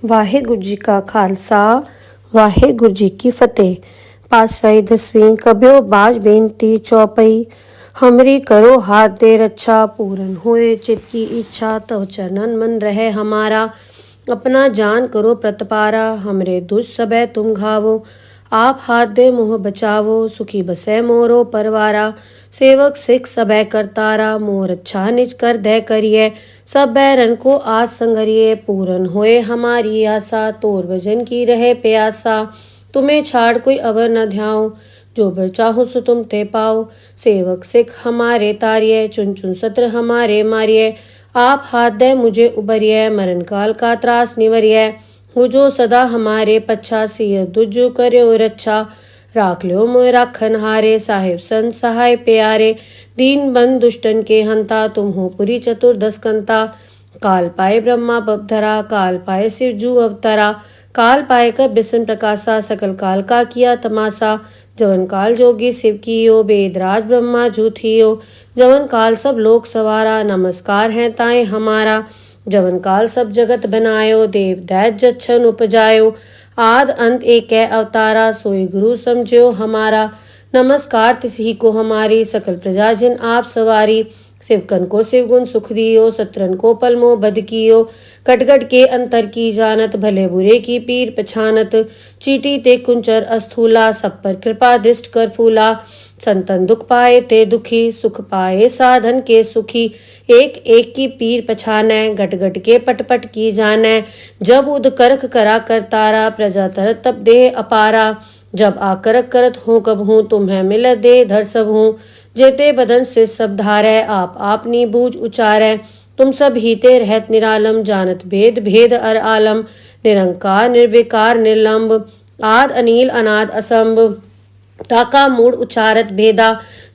ਵਾਹਿਗੁਰੂ ਜੀ ਕਾ ਖਾਲਸਾ ਵਾਹਿਗੁਰੂ ਜੀ ਕੀ ਫਤਿਹ। ਪਾਤਸ਼ਾਹੀ ਦਸਵੀਂ ਕਬਿਓ ਬਾਜ ਬੇਨਤੀ ਚੌਪਈ। हमरी करो हाथ दे रक्षा, पूरन होए चित की इच्छा, तव चरणन मन रहे हमारा। अपना जान करो प्रतपारा, हमरे दुष्ट सबे तुम घावो। आप हाथ दे मुँह बचावो, सुखी बसे मोरो परवारा। सेवक सिख सबे करतारा, मोर अच्छा निज कर दे करिए। सब बैरन को आज संगरिए, पूरन होए हमारी आशा। तोर भजन की रहे प्यासा, तुम्हें छाड़ कोई अवर न ध्याओ। जो बर चाहो सो तुम ते पाओ। सेवक सिख हमारे तारिये, चुन चुन सत्र हमारे मारिये। आप हाथ दे मुझे उबरिये, मरण काल का त्रास निवरिये। हो जो सदा हमारे पच्छा, सिय दुजो करो रक्षा। राख लो मोय राखन हारे, साहिब संत सहाय प्यारे। दीन बंद दुष्टन के हंता, तुम हो पुरी चतुर्दश कंता। काल पाए ब्रह्मा बपधरा, काल पाए शिव जू अवतरा। काल पाए कर बिसन प्रकाशा, सकल काल का किया तमाशा। जवन काल जोगी शिव कियो, वेदराज ब्रह्मा जू थियो। जवन काल सब लोक सवारा, नमस्कार है ताए हमारा। जवन काल सब जगत बनायो, देव दैत जच्छन उपजायो। आद अंत एक अवतारा, सोई गुरु समझो हमारा। नमस्कार तिसही को हमारी, सकल प्रजा जिन आप सवारी। शिवकन को शिव गुण सुख दियो, सत्रन को पलमो बद कियो। कटगट के अंतर की जानत, भले बुरे की पीर पछानत। चीटी ते कुंचर अस्थूला, सब पर कृपा दृष्ट कर फूला। संतन दुख पाए ते दुखी, सुख पाए साधन के सुखी। एक एक की पीर पछाने, गट गट के पट पट की जाने। जब उद करख करा करतारा, प्रजा तरत तब देह अपारा। जब आकरक करत हूँ कब हूँ, तुम्हें मिल दे धर सब हूँ। जेते बदन से सब धारै, आप आपनी बूझ उचारै। तुम सब हीते रहत निरालम, जानत भेद भेद अर आलम। निरंकार निर्विकार निर्लंब, आद अनील अनाद असंभ। ताका मूड उचारत भेदा,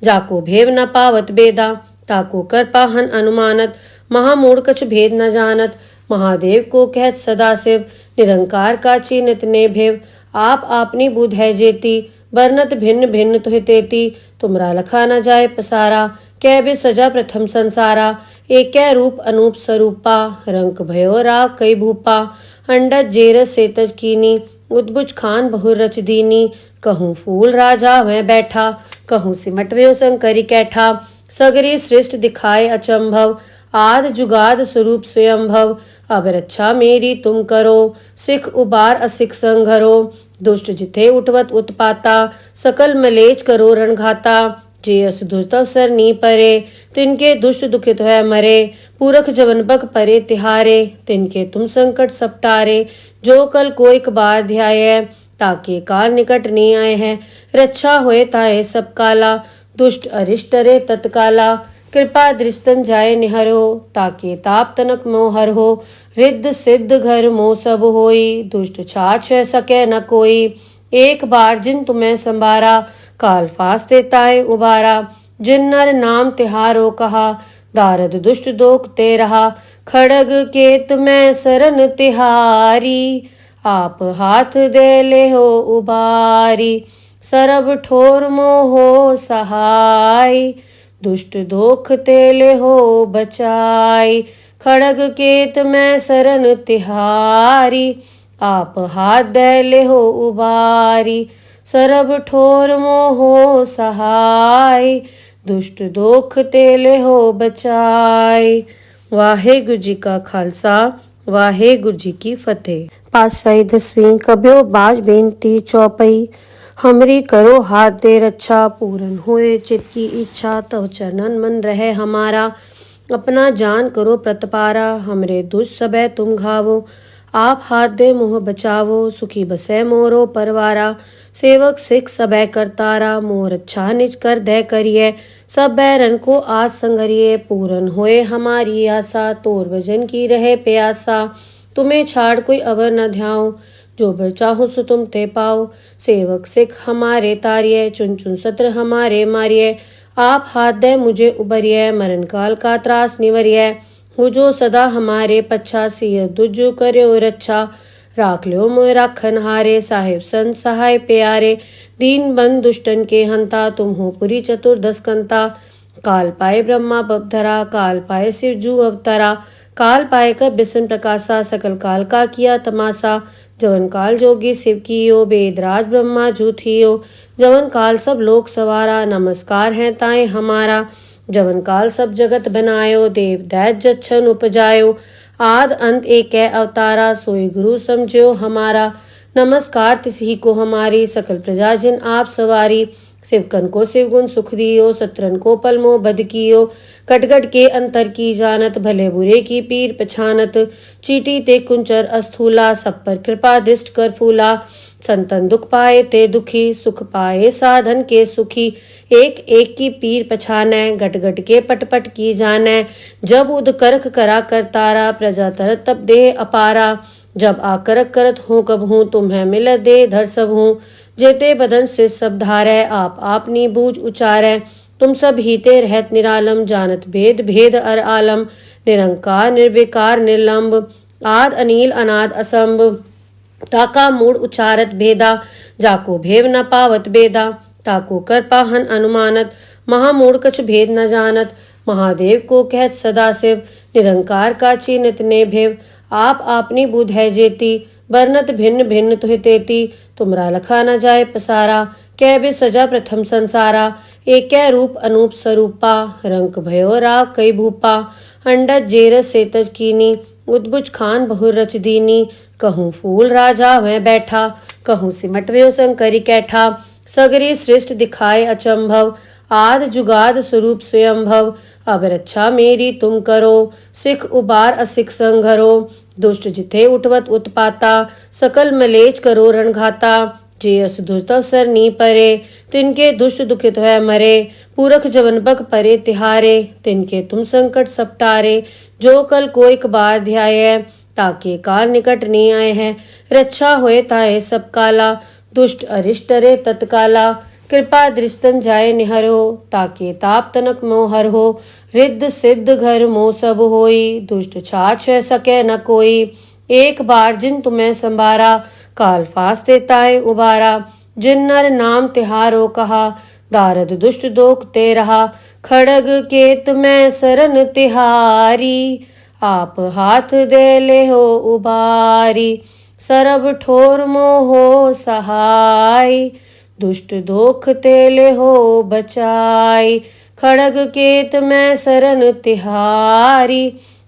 जाको भेव न पावत बेदा। ताको कर पाहन अनुमानत, महामूड कछ भेद न जानत। महादेव को कहत सदा शिव, निरंकार का चीनत ने भेव। आप आपनी बुध है जेती, बरनत भिन्न भिन्न तुहि तेती। तुमरा लखा न जाए पसारा, कै बे सजा प्रथम संसारा। एक रूप अनूप स्वरूपा, रंक भयो राव कई भूपा। अंडज जेरस सेतज कीनी, उद्भुज खान बहुर रच दीनी। कहूँ फूल राजा वह बैठा, कहूँ सिमट व्यो शंकरी कैठा। सगरी सृष्ट दिखाए अचंभव, आद जुगाद स्वरूप स्वयंभव। अब रक्षा मेरी तुम करो, सिख उबार असिख संघरो। दुष्ट जिथे उठवत उत्पाता, सकल मलेच करो रणघाता। जे अस दुष्ट अवसर नी परे, तिनके दुष्ट दुखित है मरे। पूरख जवन बक परे तिहारे, तिनके तुम संकट सपटारे। जो कल को एक बार ध्याये, ताके काल निकट नहीं आए हैं। रक्षा होए ताए सब काला, दुष्ट अरिष्ट रे तत्काला। कृपा दृष्टन जाए निहरो, ताके ताप तनक मोहर हो। रिद्ध सिद्ध घर मोह सब होई, दुष्ट छाछ सके न कोई। एक बार जिन तुम्हें संभारा, काल फांस देता है उबारा। जिन नर नाम तिहारो कहा, दारद दुष्ट दोख ते रहा। खड़ग केत में सरन तिहारी, आप हाथ दे ले हो उबारी। सरब ठोर मोहो सहाय, दुष्ट दोख तेले हो बचाई। खड़ग केत में सरन तिहारी, आप हाथ दे ले हो उबारी। सरब ठोर मोहो सहाय, दुष्ट दोख तेले हो बचाई। वाहेगुरु जी का खालसा वाहेगुरु जी की फतेह। पातशाही दसवीं कबियो बाज बेनती चौपई। हमरी करो हाथ दे रक्षा, पूरन होए चित की इच्छा। तव चरणन मन रहे हमारा। अपना जान करो प्रतपारा, हमरे दुष्ट सबे तुम घावो। आप हाथ दे मुँह बचावो, सुखी बसे मोरो परवारा। सेवक सिख सबे करतारा, मोर अच्छा निज कर दे करिए। सब बैरन को आज संगरिए, पूरन होए हमारी आशा। तोर भजन की रहे प्यासा, तुम्हें छाड़ कोई अवर न ध्याओ। जो बर चाहो सो तुम ते पाओ। सेवक सिख हमारे तारिये, चुन चुन सत्र हमारे मारिये। आप हाथ दे मुझे उबरिये, मरण काल का त्रास निवरिये। हो जो सदा हमारे पच्छा, सिय दुजो करो रक्षा। राख लो मोय राखन हारे, साहिब संत सहाय प्यारे। दीन बंद दुष्टन के हंता, तुम हो पुरी चतुर्दश कंता। काल पाए ब्रह्मा बपधरा, काल पाए शिव जू अवतरा। काल पाए कर बिसन प्रकाशा सकल काल का किया तमाशा। जवन काल जोगी शिव कियो वेदराज ब्रह्मा जूथियो। जवन काल सब लोक सवारा नमस्कार है ताए हमारा। जवन काल सब जगत बनायो देव दैत जच्छन उपजायो। आद अंत एक अवतारा सोई गुरु समझो हमारा। नमस्कार तिसही को हमारी सकल प्रजा जिन आप सवारी। शिवकन को शिवगुण सुख दियो सत्रन को पलमो बद कियो। कटगट के अंतर की जानत भले बुरे की पीर पछानत। चीटी ते कुंचर अस्थूला सब पर कृपा दिष्ट कर फूला। संतन दुख पाए ते दुखी सुख पाए साधन के सुखी। एक एक की पीर पछानै गट गट के पट की जानै। जब उद करख करा कर तारा प्रजा तरत तब देह अपारा। जब आकरक करत हूँ कब हूँ तुम्हें मिल दे धर सब हूँ। जेते बदन से सब धारै आप आपनी बूझ उचारै। तुम सब हीते रहत निरालम जानत भेद भेद अर आलम। निरंकार निर्विकार निर्लंब आद अनील अनाद असंभ। ताका मूड उचारत भेदा जाको भेव न पावत बेदा। ताको कर पाहन अनुमानत महामूड कछ भेद न जानत। महादेव को कहत सदा शिव निरंकार का चीनित ने भेव। आप आपनी बुध है जेती बरनत भिन्न भिन्न तुहि तेती। तुमरा लखा न जाए पसारा कै बे सजा प्रथम संसारा। एक रूप अनूप स्वरूपा रंक भयो राव कई भूपा। अंडज जेरस सेतज कीनी उद्बुज खान बहुर रच दीनी। कहूँ फूल राजा वह बैठा कहूँ सिमट व्यो शंकरी कैठा। सगरी सृष्ट दिखाए अचंभव आद जुगाद स्वरूप स्वयंभव। अब रक्षा मेरी तुम करो सिख उबार असिख संघरो। दुष्ट जिथे उठवत उत्पाता सकल मलेच करो रणघाता। जे अस दुष्ट अवसर नी परे तिनके दुष्ट दुखित है मरे। पूरख जवन बक परे तिहारे तिनके तुम संकट सपटारे। जो कल को एक बार ध्याय ताके काल निकट नहीं आए हैं। रक्षा होए ताए सब काला दुष्ट अरिष्ट रे तत्काला। कृपा दृष्टन जाए निहरो ताके ताप तनक मोहर हो। रिद्ध सिद्ध घर मोह सब होई दुष्ट छाछ है सके न कोई। एक बार जिन तुम्हें संभारा काल फांस देताए उबारा। जिन नर नाम तिहारो कहा दारद दुष्ट दोख ते रहा। खड़ग के तुम्हें सरन तिहारी आप हाथ दे ले हो उबारी। सरब ठोर मोहो सहाय दुष्ट दोख तेले हो बचाई। खड़ग केत में सरन तिहारी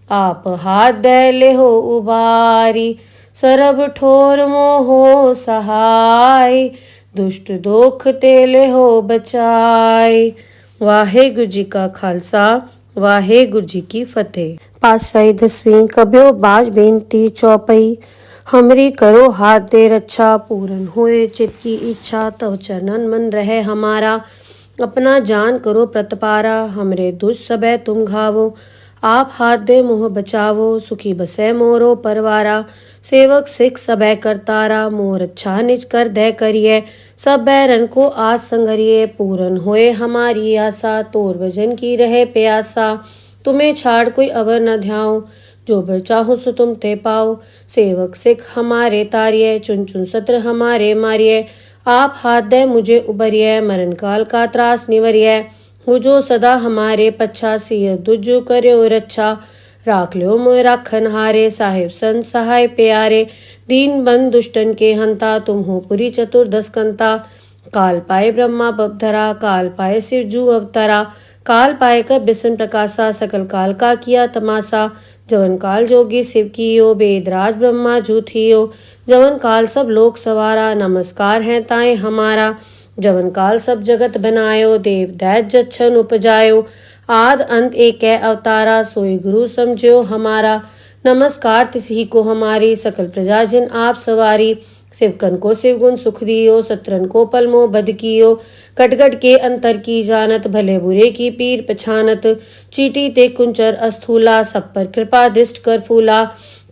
आप हाथ दे ले हो उबारी। सरब ठोर मोहो सहाय दुष्ट दोख तेले हो बचाई। वाहेगुरु जी का खालसा वाहेगुरु जी की फतेह। पातशाही 10वीं कब्यो बाज बेनती चौपई। हमरी करो हाथ दे रक्षा पूरन होए चित की इच्छा। तव चरणन मन रहे हमारा अपना जान करो प्रतपारा। हमरे दुष्ट सबे तुम घावो आप हाथ दे मोह बचावो। सुखी बसे मोरो परवारा सेवक सिख सबे करतारा। मोर अच्छा निज कर दे करिए सब बैरन को आज संघरिए। पूरन होए हमारी आशा तोर भजन की रहे प्यासा। तुम्हें छाड़ कोई अवर न ध्याओ जो बर चाहो सो तुम ते पाओ। सेवक सिख हमारे तारिये चुन चुन सत्र हमारे मारिये। आप हाथ दे मुझे उबरिये मरण काल का त्रास निवरिये। हो जो सदा हमारे पच्छा सिय दुजु कर्यो रक्षा। राख लो मोय राखन हारे साहिब संत सहाय प्यारे। दीन बंद दुष्टन के हंता तुम हो पुरी चतुर्दश कंता। काल पाए ब्रह्मा बपधरा काल पाए शिव जू अवतरा। काल पाए कर बिसन प्रकाशा सकल काल का किया तमाशा। जवन काल जोगी शिव कियो वेदराज ब्रह्मा जूथियो। जवन काल सब लोक सवारा नमस्कार है ताए हमारा। जवन काल सब जगत बनायो देव दैत जच्छन उपजायो। आद अंत एक अवतारा सोई गुरु समझो हमारा। नमस्कार तिसही को हमारी सकल प्रजा जिन आप सवारी। शिवकन को शिवगुण सुख दियो सत्रन को पलमो बद कियो। कटगट के अंतर की जानत भले बुरे की पीर पछानत। चीटी ते कुंचर अस्थूला सब पर कृपा दिष्ट कर फूला।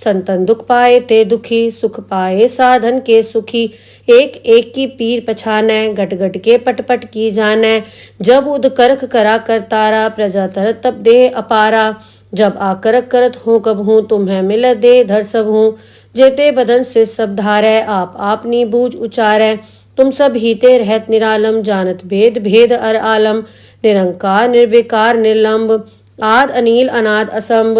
संतन दुख पाए ते दुखी सुख पाए साधन के सुखी। एक एक की पीर पछानै गट गट के पट की जानै। जब उद करख करा कर तारा प्रजा तरत तब देह अपारा। जब आकरक करत हूँ कब हूँ तुम्हें मिल दे धर सब हूँ। जेते बदन से सब धारै आप आपनी बूझ उचारै। तुम सब हीते रहत निरालम जानत भेद भेद अर आलम। निरंकार निर्विकार निर्लंब आद अनील अनाद असंभ।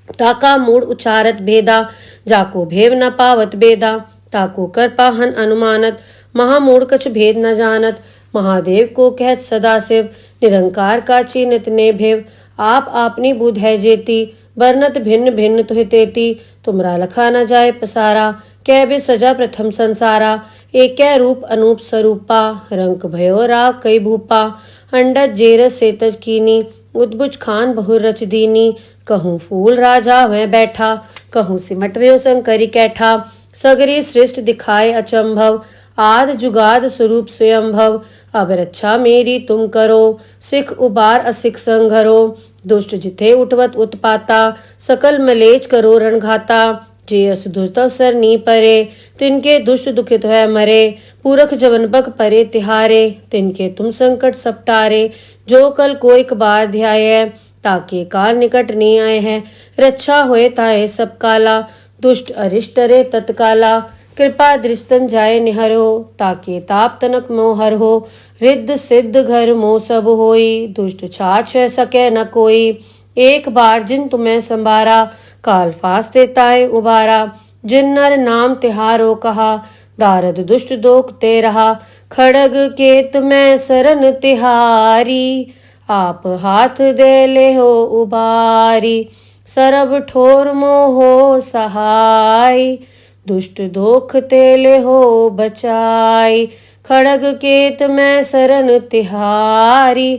ताका मूड उचारत भेदा, जाको भेव न पावत बेदा, ताको कर पाहन अनुमानत, महामूड कछ भेद न जानत, महादेव को कहत सदाशिव, निरंकार का चीनित ने भेव, आप आपनी बुध है जेती, बरनत भिन्न भिन्न तुहि तेती, तुमरा लखा न जाए पसारा, कै बे सजा प्रथम संसारा, एक रूप अनूप स्वरूपा, रंक भयो राग कई भूपा, अंडज जेरस सेतज कीनी, उद्बुज खान बहुर रच दीनी, कहूँ फूल राजा वह बैठा, कहूँ सिमट व्यो शंकरी कैठा, सगरी सृष्ट दिखाए अचंभव, आद जुगाद स्वरूप स्वयंभव, अब रक्षा मेरी तुम करो, सिख उबार असिख संघरो, दुष्ट जिथे उठवत उत्पाता, सकल मलेच करो रणघाता, जे अस दुष्ट अवसर नी परे, तिनके दुष्ट दुखित है मरे, पूरख जवन बक परे तिहारे, तिनके तुम संकट सपटारे, जो कल कोई बार ध्याय, ताके काल निकट नहीं आए हैं, रक्षा होए ताए सब काला, दुष्ट अरिष्ट रे तत्काला, कृपा दृष्टन जाए निहरो, ताके ताप तनक मोहर हो, रिद्ध सिद्ध घर मोह सब होई, दुष्ट छाछ सके न कोई, एक बार जिन तुम्हें संभारा, काल फास्ते ताए उबारा, जिन नर नाम तिहारो कहा, दारद दुष्ट दोख ते रहा, खड़ग केत में सरन तिहारी, आप हाथ दे ले हो उबारी, सरब ठोर मोहो सहाय, दुष्ट दोख तेले हो बचाई, खड़ग केत में सरन तिहारी,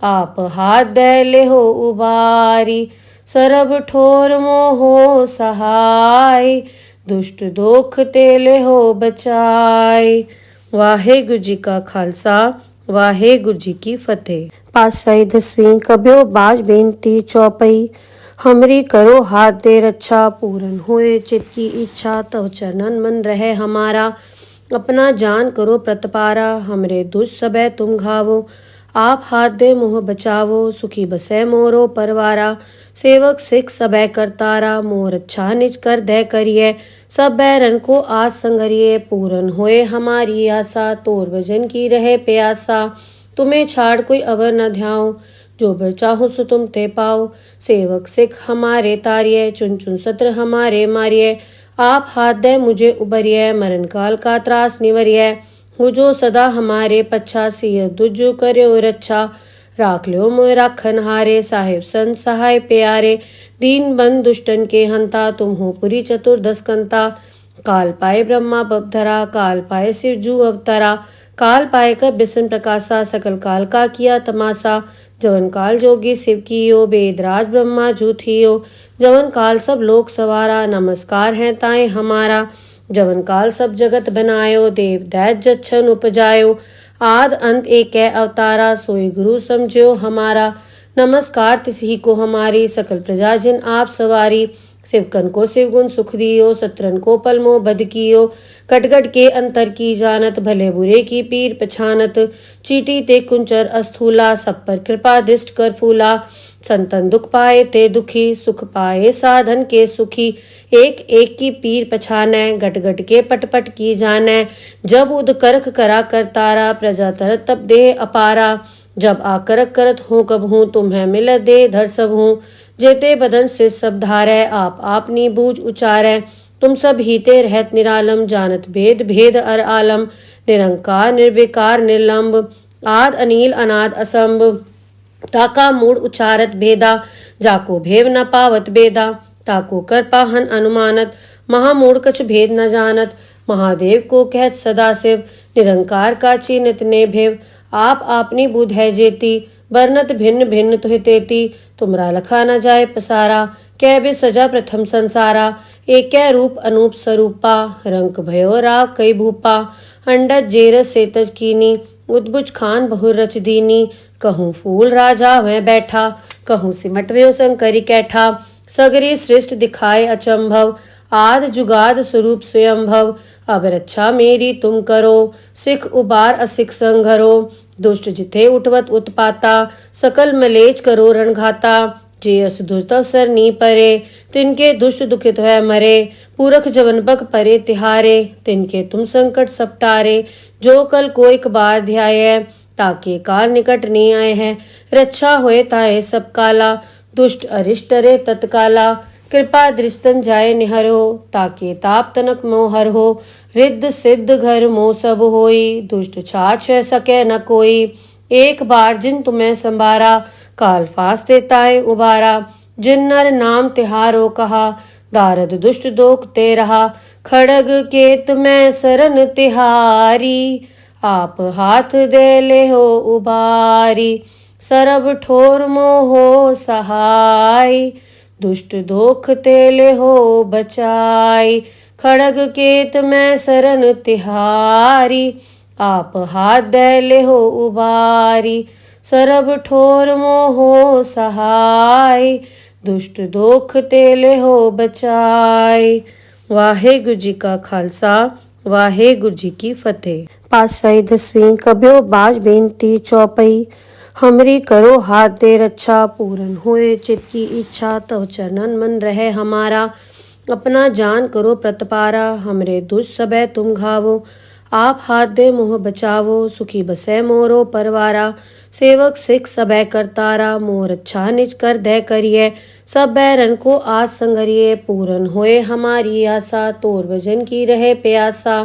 आप हाथ दे ले हो उबारी, सरब ठोर मोहो सहाय, दुष्ट दोख तेले हो बचाई। वाहेगुरु जी का खालसा, वाहेगुरु जी की फतेह। पातशाही दसवीं कब्यो बाज बेनती चौपई, हमरी करो हाथ दे रक्षा, पूरन होए चित की इच्छा, तव चरणन मन रहे हमारा, अपना जान करो प्रतपारा, हमरे दुष्ट सबे तुम घावो, आप हाथ दे मोह बचावो, सुखी बसे मोरो परवारा, सेवक सिख सबे करतारा, मोर अच्छा निज कर दे करिए, सब बैरन को आज संगरिए, पूरन होए हमारी आशा, तोर भजन की रहे प्यासा, तुम्हें छाड़ कोई अवर न ध्याओ, जो बर चाहो सो तुम ते पाओ, सेवक सिख हमारे तारिये, चुन चुन सत्र हमारे मारिये, आप हाथ दे मुझे उबरिये, मरण काल का त्रास निवरिये, हो जो सदा हमारे पच्छा, सिय दुजो कर्यो रक्षा, राख लो मोय राखन हारे, साहिब संत सहाय प्यारे, दीन बंद दुष्टन के हंता, तुम हो पुरी चतुर्दश कंता, काल पाए ब्रह्मा बपधरा, काल पाए शिव जू अवतरा, काल पाए कर बिसन प्रकाशा, सकल काल का किया तमाशा, जवन काल जोगी शिव कियो, बेदराज ब्रह्मा जूथियो, जवन काल सब लोक सवारा, नमस्कार है ताए हमारा, जवन काल सब जगत बनायो, देव दैत जच्छन उपजायो, आद अंत एक अवतारा, सोई गुरु समझो हमारा, नमस्कार तिसही को हमारी, सकल प्रजा जिन आप सवारी, शिवकन को शिवगुण सुख दियो, सत्रन को पलमो बद कियो, कटगट के अंतर की जानत, भले बुरे की पीर पछानत, चीटी ते कुंचर अस्थूला, सब पर कृपा दृष्ट कर फूला, संतन दुख पाए ते दुखी, सुख पाए साधन के सुखी, एक एक की पीर पछाने, गट गट के पट पट की जाने, जब उद करख करा करतारा, प्रजा तरत तब देह अपारा, जब आकरक करत हूँ कब हूँ, तुम्हें मिल दे धर सब हूँ, जेते बदन से सब धारै, आप आपनी बूझ उचारै, तुम सब हीते रहत निरालम, जानत भेद भेद अर आलम, निरंकार निर्विकार निर्लंब, आद अनील अनाद असंभ, ताका मूड उचारत भेदा, जाको भेव न पावत बेदा, ताको कर पाहन अनुमानत, महामूड कछ भेद न जानत, महादेव को कहत सदाशिव, निरंकार का चीनित ने भेव, आप आपनी बुध है जेती, बरनत भिन्न भिन्न तुहि तेती, तुमरा लखा न जाए पसारा, कै बे सजा प्रथम संसारा, एक रूप अनूप स्वरूपा, रंक भयो राग कई भूपा, अंडज जेरस सेतज कीनी, उद्बुज खान बहुर रच दीनी, कहूँ फूल राजा वह बैठा, कहूँ सिमट व्यो शंकरी कैठा, सगरी सृष्ट दिखाए अचंभव, आद जुगाद स्वरूप स्वयंभव, अब रक्षा मेरी तुम करो, सिख उबार असिख संघरो, दुष्ट जिथे उठवत उत्पाता, सकल मलेच करो रणघाता, जे अस दुष्ट अवसर नी परे, तिनके दुष्ट दुखित है मरे, पूरख जवन बक परे तिहारे, तिनके तुम संकट सपटारे, जो कल कोई बार ध्याय, ताके काल निकट नहीं आए हैं, रक्षा होए ताए सब काला, दुष्ट अरिष्ट रे तत्काला, कृपा दृष्टन जाय निहरो, ताके ताप तनक मोहर हो। रिद्ध सिद्ध घर मोह सब होई, दुष्ट छाछ सके न कोई। एक बार जिन तुम्हें संभारा, काल फास देताए उबारा। जिन नर नाम तिहारो कहा, दारद दुष्ट दोख ते रहा। खड़ग केत में सरन तिहारी, आप हाथ दे ले हो उबारी। सरब ठोर मोहो सहाय, दुष्ट दोख ते ले हो बचाई। खड़ग केत में सरन तिहारी, आप हाथ दे ले हो उबारी। सरब ठोर मोहो सहाय, दुष्ट दोख ते ले हो बचाई। वाहेगुरु जी का खालसा, वाहेगुरु जी की फतेह। पातशाही 10वीं कब्यो बाज बेनती चौपई। हमरी करो हाथ दे रक्षा, पूरन होए चित की इच्छा। तव चरणन मन रहे हमारा, अपना जान करो प्रतपारा। हमरे दुष्ट सबे तुम घावो, आप हाथ दे मोह बचावो। सुखी बसे मोरो परवारा, सेवक सिख सबे करतारा। मोर अच्छा निज कर दे करिए, सब बैरन को आज संगरिए। पूरन होए हमारी आशा, तोर भजन की रहे प्यासा।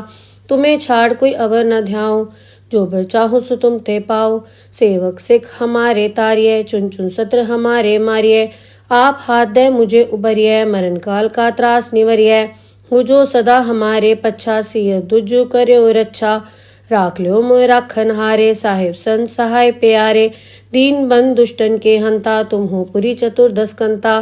तुम्हें छाड़ कोई अवर न ध्याओ, जो बर चाहो सो तुम ते पाओ। सेवक सिख हमारे तारिये, चुन चुन सत्र हमारे मारिये। आप हाथ दे मुझे उबरिये, मरण काल का त्रास निवरिये। हो जो सदा हमारे पच्छा, सिय दुजु कर्यो रक्षा। राख लो मोय राखन हारे, साहिब संत सहाय प्यारे। दीन बंद दुष्टन के हंता, तुम हो पुरी चतुर्दश कंता।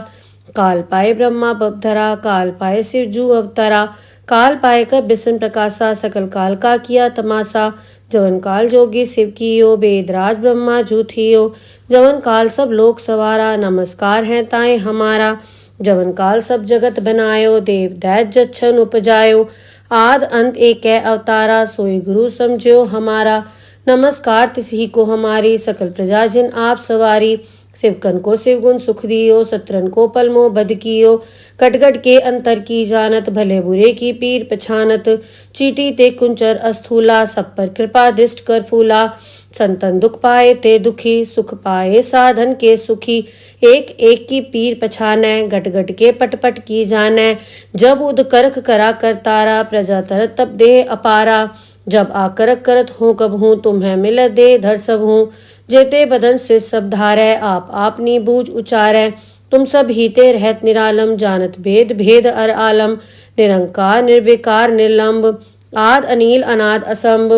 काल पाए ब्रह्मा बपधरा, काल पाए शिव जू अवतरा। काल पाए कर बिसन प्रकाशा, सकल काल का किया तमाशा। जवन काल जोगी शिव कियो, वेदराज ब्रह्मा जू थियो। जवन काल सब लोक सवारा, नमस्कार है ताए हमारा। जवन काल सब जगत बनायो, देव दैत जच्छन उपजायो। आद अंत एक अवतारा, सोई गुरु समझो हमारा। नमस्कार तिसही को हमारी, सकल प्रजा जिन आप सवारी। शिवकन को शिव गुण सुख दियो, सत्रन को पलमो बद कियो। कटगट के अंतर की जानत, भले बुरे की पीर पछानत। चीटी ते कुंचर अस्थूला, सब पर कृपा दृष्ट कर फूला। संतन दुख पाए ते दुखी, सुख पाए साधन के सुखी। एक एक की पीर पछानै, गट गट के पट पट की जानै। जब उद करख करा करतारा, प्रजा तरत तब देह अपारा। जब आकरक करत हूँ कब हूँ, तुम्हें मिल दे धर सब हूँ। जेते बदन से सब धारै, आप आपनी बूझ उचारै। तुम सब हीते रहत निरालम, जानत भेद भेद अर आलम। निरंकार निर्विकार निर्लंब, आद अनील अनाद असंभ।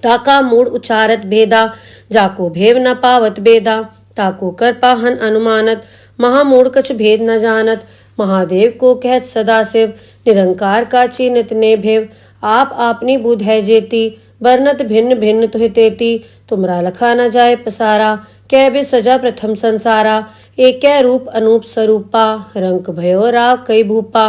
ताका मूड उचारत भेदा, जाको भेव न पावत बेदा। ताको कर पाहन अनुमानत, महामूड कछ भेद न जानत। महादेव को कहत सदा शिव, निरंकार का चीनत ने भेव। आप आपनी बुध है जेती, बरनत भिन्न भिन्न तुहि तेती। तुमरा लखा न जाए पसारा, कै बे सजा प्रथम संसारा। एक रूप अनूप स्वरूपा, रंक भयो राव कई भूपा।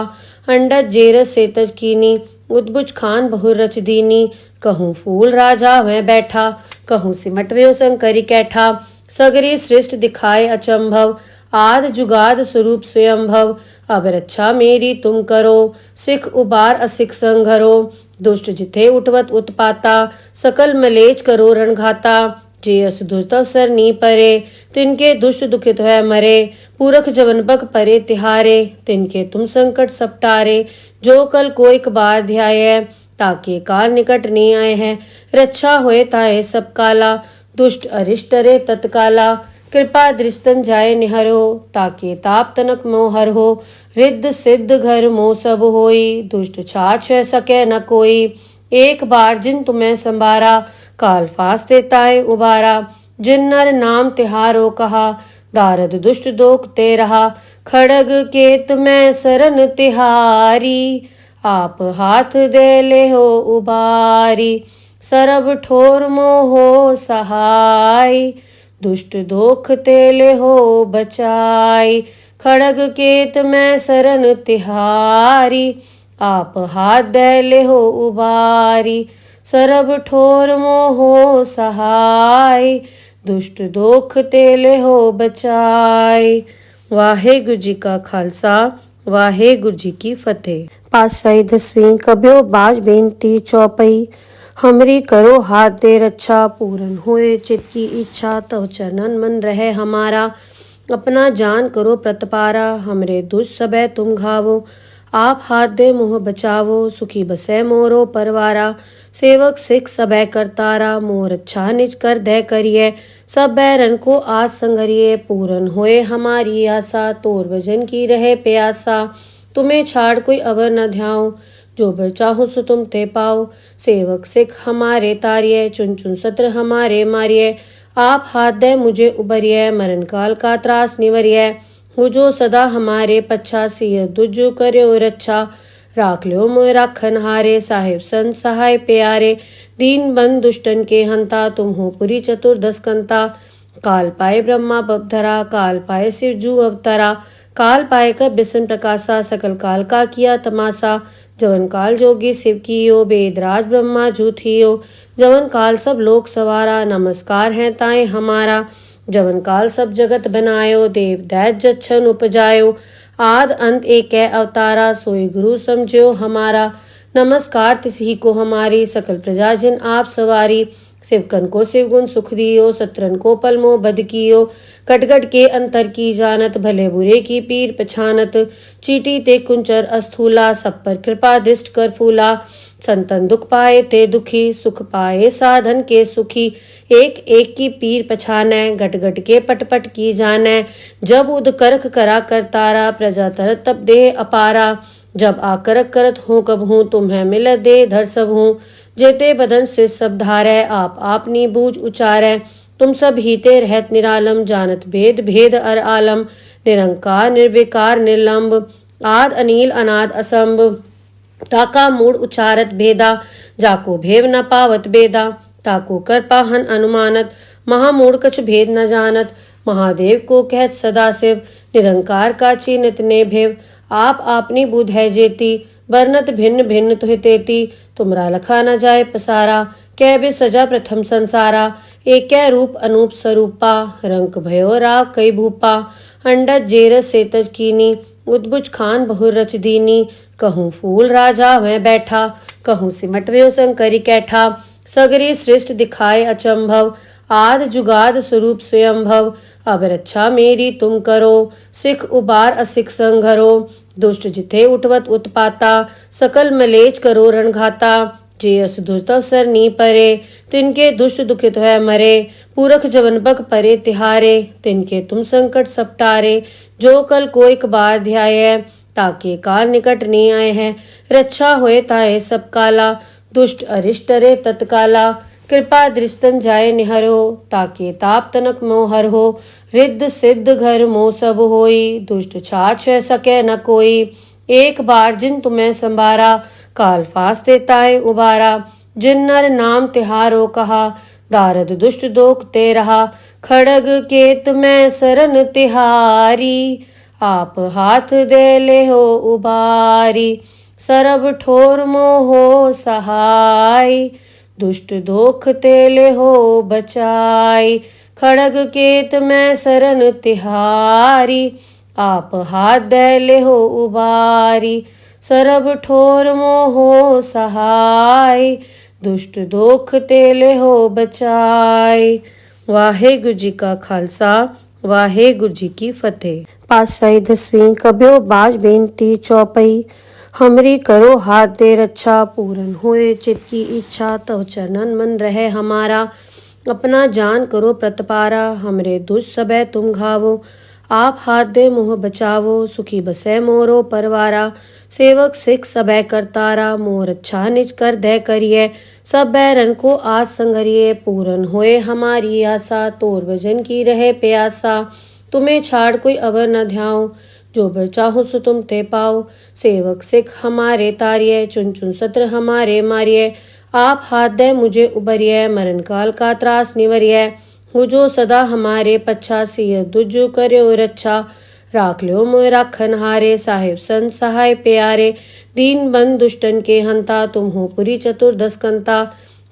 अंडज जेरस सेतज कीनी, उद्भुज खान बहु रच दीनी। कहूँ फूल राजा वह बैठा, कहूँ सिमट व्यो शंकरी कैठा। सगरी सृष्ट दिखाए अचंभव, आद जुगाद स्वरूप स्वयंभव। अब रक्षा मेरी तुम करो, सिख उबार असिख संघरो। दुष्ट जिथे उठवत उत्पाता, सकल मलेच करो रणघाता। जे अस दुष्ट अवसर नी परे, तिनके दुष्ट दुखित है मरे। पूरख जवन बक परे तिहारे, तिनके तुम संकट सपटारे। जो कल को एक बार ध्याय, ताके काल निकट नहीं आए हैं। रक्षा होए ताए सब काला, दुष्ट अरिष्ट रे तत्काला। कृपा दृष्टन जाय निहरो, ताके ताप तनक मोहर हो। रिद्ध सिद्ध घर मोह सब होई, दुष्ट छाछ सके न कोई। एक बार जिन तुम्हें संभारा, काल फास देताए उबारा। जिन नर नाम तिहारो कहा, दारद दुष्ट दोख ते रहा। खड़ग केत में सरन तिहारी, आप हाथ दे ले हो उबारी। सरब ठोर मोहो सहाय, दुष्ट दोख ते ले हो बचाई। खड़ग केत में सरन तिहारी, आप हाथ दे ले हो उबारी। सरब ठोर मोहो सहाय, दुष्ट दोख ते ले हो बचाई। वाहेगुरु जी का खालसा, वाहेगुरु जी की फतेह। पातशाही 10वीं कब्यो बाज बेनती चौपई। हमरी करो हाथ दे रक्षा, पूरन होए चित की इच्छा। तव चरणन मन रहे हमारा, अपना जान करो प्रतपारा, हमरे दुष्ट सबे तुम घावो। आप हाथ दे मुँह बचावो, सुखी बसै मोरो परवारा। सेवक सिख सबे करतारा, मोर अच्छा निज कर दे करिए। सब बैरन को आज संगरिए, पूरन होए हमारी आशा। तोर भजन की रहे प्यासा, तुम्हें छाड़ कोई अवर न ध्याओ। जो बर चाहो सो तुम ते पाओ। सेवक सिख हमारे तारिये, चुन चुन सत्र हमारे मारिये। आप हाथ दे मुझे उबरिये, मरण काल का त्रास निवरिये। हो जो सदा हमारे पच्छा, सिय दुजो करयो रक्षा। राख लो मोय राखन हारे, साहिब संत सहाय प्यारे। दीन बंद दुष्टन के हंता, तुम हो पुरी चतुर्दश कंता। काल पाए ब्रह्मा बपधरा, काल पाए शिव जू अवतरा। काल पाए कर बिसन प्रकाशा, सकल काल का किया तमाशा। जवन काल जोगी शिव कियो, वेदराज ब्रह्मा जू थियो। जवन काल सब लोक सवारा, नमस्कार है ताए हमारा। जवन काल सब जगत बनायो, देव दैत जच्छन उपजायो। आद अंत एक अवतारा, सोई गुरु समझो हमारा। नमस्कार तिसही को हमारी, सकल प्रजा जिन आप सवारी। शिवकन को शिव गुण सुख दियो, सत्रन को पलमो बद कियो। कटगट के अंतर की जानत, भले बुरे की पीर पछानत। चीटी ते कुंचर अस्थूला, सब पर कृपा दिष्ट कर फूला। संतन दुख पाए ते दुखी, सुख पाए साधन के सुखी। एक एक की पीर पछानै, गट गट के पट पट की जानै। जब उद करख करा करतारा, प्रजा तरत तब देह अपारा। जब आकरक करत हूँ कब हूँ, तुम्हें मिल दे धर सब हूँ। जेते बदन से सब धारै, आप आपनी बूझ उचारै। तुम सब हीते रहत निरालम, जानत भेद भेद अर आलम। निरंकार निर्विकार निर्लंब, आद अनील अनाद असंभ। ताका मूड उचारत भेदा, जाको भेव न पावत बेदा। ताको कर पाहन अनुमानत, महामूढ़ कछ भेद न जानत। महादेव को कहत सदा शिव, निरंकार का चीनित ने भेव। आप आपनी बुध है जेती, बरनत भिन्न भिन्न तुहि तेती। तुमरा लखा न जाए पसारा, कै बे सजा प्रथम संसारा। एक रूप अनूप स्वरूपा, रंक भयो राव कई भूपा। अंडज जेरस सेतज कीनी, उद्बुज खान बहु रच दीनी। कहूँ फूल राजा मैं बैठा, कहूँ सिमट व्यो शंकरी कैठा। सगरी सृष्ट दिखाए अचंभव, आद जुगाद स्वरूप स्वयंभव। अब रक्षा मेरी तुम करो, सिख उबार असिख संघरो। दुष्ट जिथे उठवत उत्पाता, सकल मलेच करो रणघाता। जे अस दुष्ट अवसर नी परे, तिनके दुष्ट दुखित है मरे। पूरख जवन बग परे तिहारे, तिनके तुम संकट सपटारे। जो कल को एक बार ध्याय, ताके काल निकट नहीं आए हैं। रक्षा होए ताए सब काला, दुष्ट अरिष्ट रे तत्काला। कृपा दृष्टन जाए निहरो, ताके ताप तनक मोहर हो। रिद्ध सिद्ध घर मोह सब होई, दुष्ट छाछ है सके न कोई। एक बार जिन तुम्हें संभारा, काल फांस देताए उबारा। जिन नर नाम तिहारो कहा, दारद दुष्ट दोख ते रहा। खड़ग केत में सरन तिहारी, आप हाथ दे ले हो उबारी। सरब ठोर मोहो सहाय, दुष्ट दोख तेले हो बचाई। खड़ग केत में सरन तिहारी, आप हाथ दे ले हो उबारी। सरब ठोर मोहो सहाय, दुष्ट दोख तेले हो बचाई। वाहेगुरु जी का खालसा, वाहेगुरु जी की फतेह। पातशाही दसवीं कब्यो बाज बेनती चौपई। हमरी करो हाथ दे रक्षा, पूरन होए चित की इच्छा। तव चरणन मन रहे हमारा, अपना जान करो प्रतपारा। हमरे दुष्ट सबे तुम घावो, आप हाथ दे मुँह बचावो। सुखी बसै मोरो परवारा, सेवक सिख सबे करतारा। मोर अच्छा निज कर दे करिए, सब बैरन को आज संगरिए। पूरन होए हमारी आशा, तोर भजन की रहे प्यासा। तुम्हें छाड़ कोई अवर न ध्याओ, जो बर चाहो सो तुम ते पाओ। सेवक सिख हमारे तारिये, चुन चुन सत्र हमारे मारिये। आप हाथ दे मुझे उबरिये, मरण काल का त्रास निवरिये। हो जो सदा हमारे पच्छा, सिय दुजो करयो रक्षा। राख लो मोय राखन हारे, साहिब संत सहाय प्यारे। दीन बंद दुष्टन के हंता, तुम हो पुरी चतुर्दश कंता।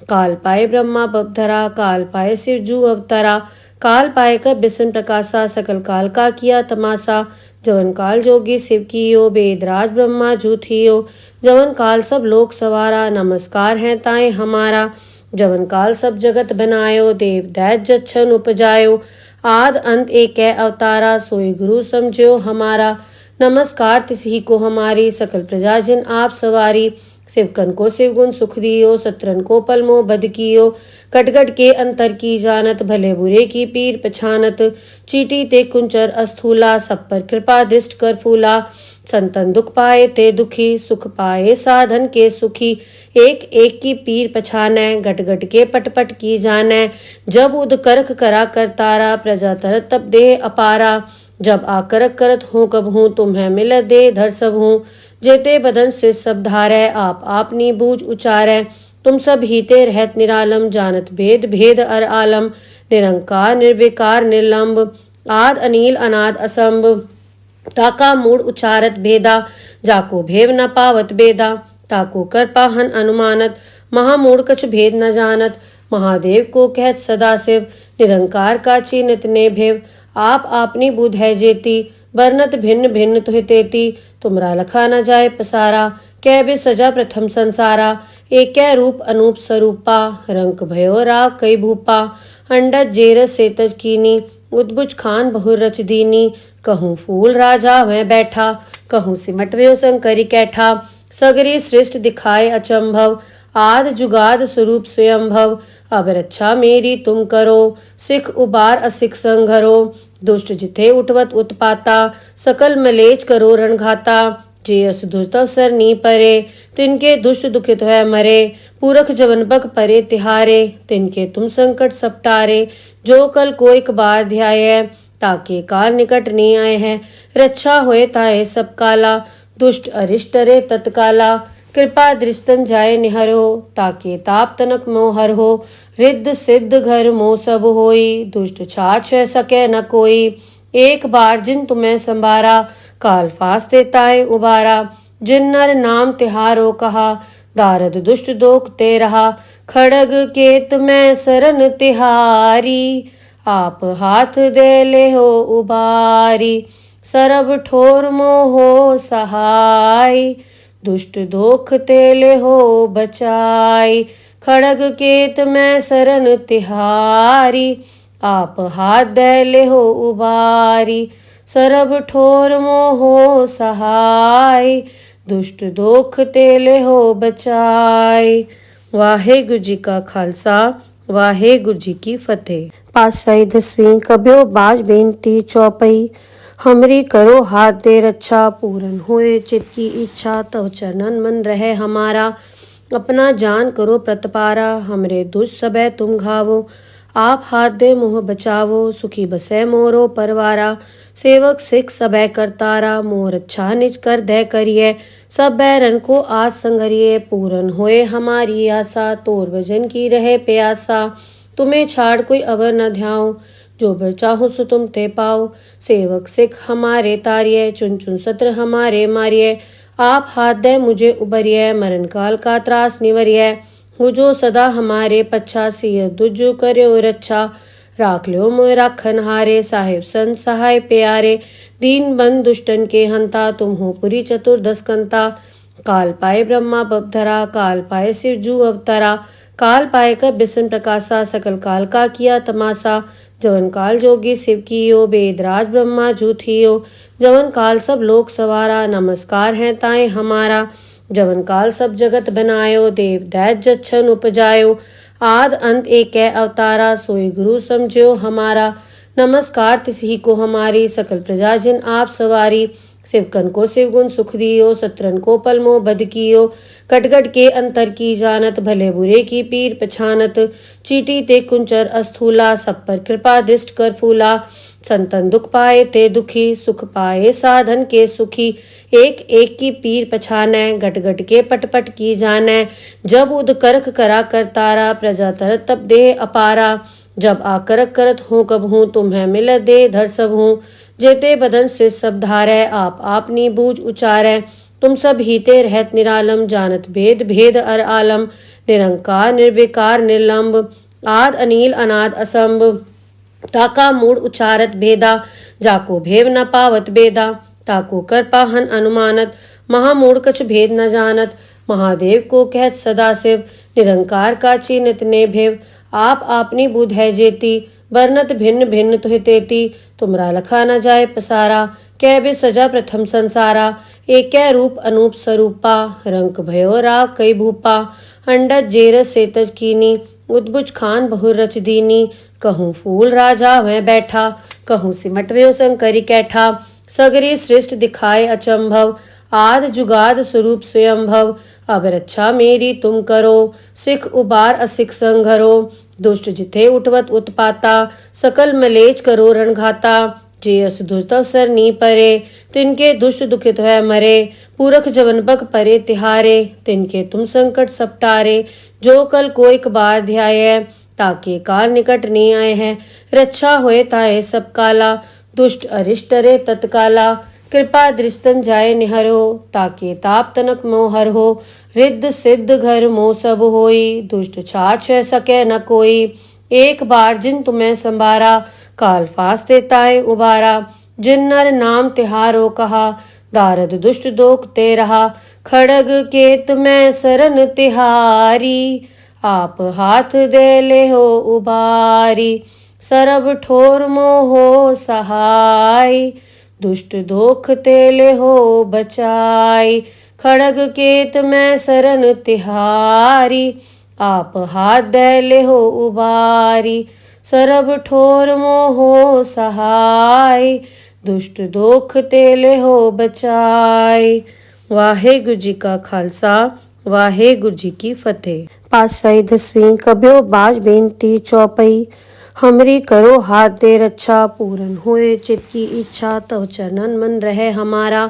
काल पाए ब्रह्मा बपधरा, काल पाए शिव जू अवतरा। काल पाए कर बिसन प्रकाशा, सकल काल का किया तमाशा। जवन काल जोगी शिव कियो, वेदराज ब्रह्मा जू थियो। जवन काल सब लोक सवारा, नमस्कार है ताए हमारा। जवन काल सब जगत बनायो, देव दैत जच्छन उपजायो। आद अंत एक अवतारा, सोई गुरु समझो हमारा। नमस्कार तिसही को हमारी, सकल प्रजाजन आप सवारी। शिवकन को शिवगुण सुख दियो, सत्रन को पलमो बद कियो। कटगट के अंतर की जानत, भले बुरे की पीर पछानत। चीटी ते कुंचर अस्थूला, सब पर कृपा दृष्ट कर फूला। संतन दुख पाए ते दुखी, सुख पाए साधन के सुखी। एक एक की पीर पछानै, गट गट के पट पट की जानै। जब उद करख करा कर तारा, प्रजा तरत तब देह अपारा। जब आकरक करत हूँ कब हूँ, तुम्हें मिल दे धर सब हूँ। जेते बदन से सब धारै, आप आपनी बूझ उचारै। तुम सब हीते रहत निरालम, जानत भेद भेद अर आलम। निरंकार निर्विकार निर्लंब, आद अनील अनाद असंभ। ताका मूड उचारत भेदा, जाको भेव न पावत बेदा। ताको कर पाहन अनुमानत, महामूढ़ कछ भेद न जानत। महादेव को कहत सदा शिव, निरंकार का चीनत ने भेव। आप आपनी बुध है जेती, बरनत भिन्न भिन्न तुहि तेती। तुमरा लखा न जाए पसारा, कै बे सजा प्रथम संसारा। एक रूप अनूप स्वरूपा, रंक भयो राव कई भूपा। अंडज जेरस सेतज कीनी, उद्भुज खान बहुर रच दीनी। कहूँ फूल राजा वह बैठा, कहूँ सिमट व्यो शंकरी कैठा। सगरी सृष्ट दिखाए अचंभव, आद जुगाद स्वरूप स्वयंभव। अब रक्षा मेरी तुम करो, सिख उबार असिख संघरो। दुष्ट जिथे उठवत उत्पाता, सकल मलेच करो रणघाता। जे अस दुष्ट अवसर नी परे, तिनके दुष्ट दुखित है मरे। पूरख जवन बग परे तिहारे, तिनके तुम संकट सपटारे। जो कल को एक बार ध्याय, ताके काल निकट नी आए हैं। रक्षा होए ताए सब काला, दुष्ट अरिष्ट रे तत्काला। कृपा दृष्टन जाए निहरो, ताके ताप तनक मोहर हो। रिद्ध सिद्ध घर मोह सब होई, दुष्ट छाछ सके न कोई। एक बार जिन तुम्हें संभारा, काल फास देताए उबारा। जिन नर नाम तिहारो कहा, दारद दुष्ट दोख ते रहा। खड़ग केत में सरन तिहारी, आप हाथ दे ले हो उबारी। सरब ठोर मोहो सहाय, दुष्ट दोख तेले हो बचाई। खड़ग केत में सरन तिहारी, आप हाथ दे ले हो उबारी। सरब ठोर मोहो सहाय, दुष्ट दोख तेले हो बचाई। वाहेगुरु जी का खालसा, वाहेगुरु जी की फतेह। पातशाही दसवीं कब्यो बाज बेनती चौपई। हमरी करो हाथ दे रक्षा, पूरन होए चित की इच्छा। तव चरणन मन रहे हमारा, अपना जान करो प्रतपारा। हमरे दुष्ट सबे तुम घावो, आप हाथ दे मोह बचावो। सुखी बसे मोरो परवारा, सेवक सिख सबे करतारा। मोर अच्छा निज कर दे करिए, सब बैरन को आज संघरिए। पूरन होए हमारी आशा, तोर भजन की रहे प्यासा। तुम्हें छाड़ कोई अवर न ध्याओ, जो बर चाहो सो तुम ते पाओ। सेवक सिख हमारे तारिये, चुन चुन सत्र हमारे मारिये। आप हाथ दे मुझे उबरिये, मरण काल का त्रास निवरिये। हो जो सदा हमारे पच्छा, सिय दुजो कर्यो रक्षा। राख लो मोय राखन हारे, साहिब संत सहाय प्यारे। दीन बंद दुष्टन के हंता, तुम हो पुरी चतुर्दश कंता। काल पाए ब्रह्मा बपधरा, काल पाए शिव जू अवतरा। काल पाए कर बिसन प्रकाशा, सकल काल का किया तमाशा। जवन काल जोगी शिव कियो, वेदराज ब्रह्मा जू थियो। जवन काल सब लोक सवारा, नमस्कार है ताए हमारा। जवन काल सब जगत बनायो, देव दैत जच्छन उपजायो। आद अंत एक अवतारा, सोई गुरु समझो हमारा। नमस्कार तिसही को हमारी, सकल प्रजाजन आप सवारी। शिवकन को शिवगुण सुख दियो, सत्रन को पलमो बद कियो। कटगट के अंतर की जानत, भले बुरे की पीर पछानत। चीटी ते कुंचर अस्थूला, सब पर कृपा दृष्ट कर फूला। संतन दुख पाए ते दुखी, सुख पाए साधन के सुखी। एक एक की पीर पछानै, गट गट के पट पट की जानै। जब उद करख करा कर तारा, प्रजा तरत तब देह अपारा। जब आकरक करत हूँ कब हूँ, तुम्हें मिल दे धर सब हूँ। जेते बदन से सब धारै, आप आपनी बूझ उचारै। तुम सब हीते रहत निरालम, जानत भेद भेद अर आलम। निरंकार निर्विकार निर्लंब, आद अनील अनाद असंभ। ताका मूड उचारत भेदा, जाको भेव न पावत बेदा। ताको कर पाहन अनुमानत, महामूढ़ कछ भेद न जानत। महादेव को कहत सदा शिव, निरंकार का चीनत ने भेव। आप आपनी बुध है जेती, बरनत भिन्न भिन्न तुहि तेती तुमरा लखा न जाए पसारा। कै बे सजा प्रथम संसारा एक रूप अनूप स्वरूपा। रंक भयो राव कई भूपा अंडज जेरस सेतज कीनी। उद्भुज खान बहुर रच दीनी कहूँ फूल राजा वह बैठा। कहूँ सिमट व्यो शंकरी कैठा सगरी सृष्ट दिखाए अचंभव। आद जुगाद स्वरूप स्वयंभव अब रक्षा मेरी तुम करो। सिख उबार असिख संघरो दुष्ट जिथे उठवत उत्पाता। सकल मलेच करो रणघाता जे अस दुष्ट अवसर नी परे। तिनके दुष्ट दुखित है मरे पूरख जवन बक परे तिहारे। तिनके तुम संकट सपटारे जो कल को एक बार ध्याय। ताके काल निकट नहीं आए हैं रक्षा होए ताए सब काला। दुष्ट अरिष्ट रे तत्काला कृपा दृष्टन जाए निहरो। ताके ताप तनक मोहर हो रिद्ध सिद्ध घर मोह सब होई। दुष्ट छाछ सके न कोई एक बार जिन तुम्हें संभारा। काल फांस देताए उबारा जिन नर नाम तिहारो कहा। दारद दुष्ट दोख ते रहा खड़ग केत में सरन तिहारी। आप हाथ दे ले हो उबारी सरब ठोर मोहो सहाय। दुष्ट दोख तेले हो बचाई खड़ग केत में सरन तिहारी। आप हाथ दे ले हो उबारी सरब ठोर मोहो सहाय। दुष्ट दोख तेले हो बचाई। वाहेगुरु जी का खालसा वाहेगुरु जी की फतेह। पातशाही 10वीं कब्यो बाज बेनती चौपई। हमरी करो हाथ दे रक्षा पूरन होए चित की इच्छा। तव चरणन मन रहे हमारा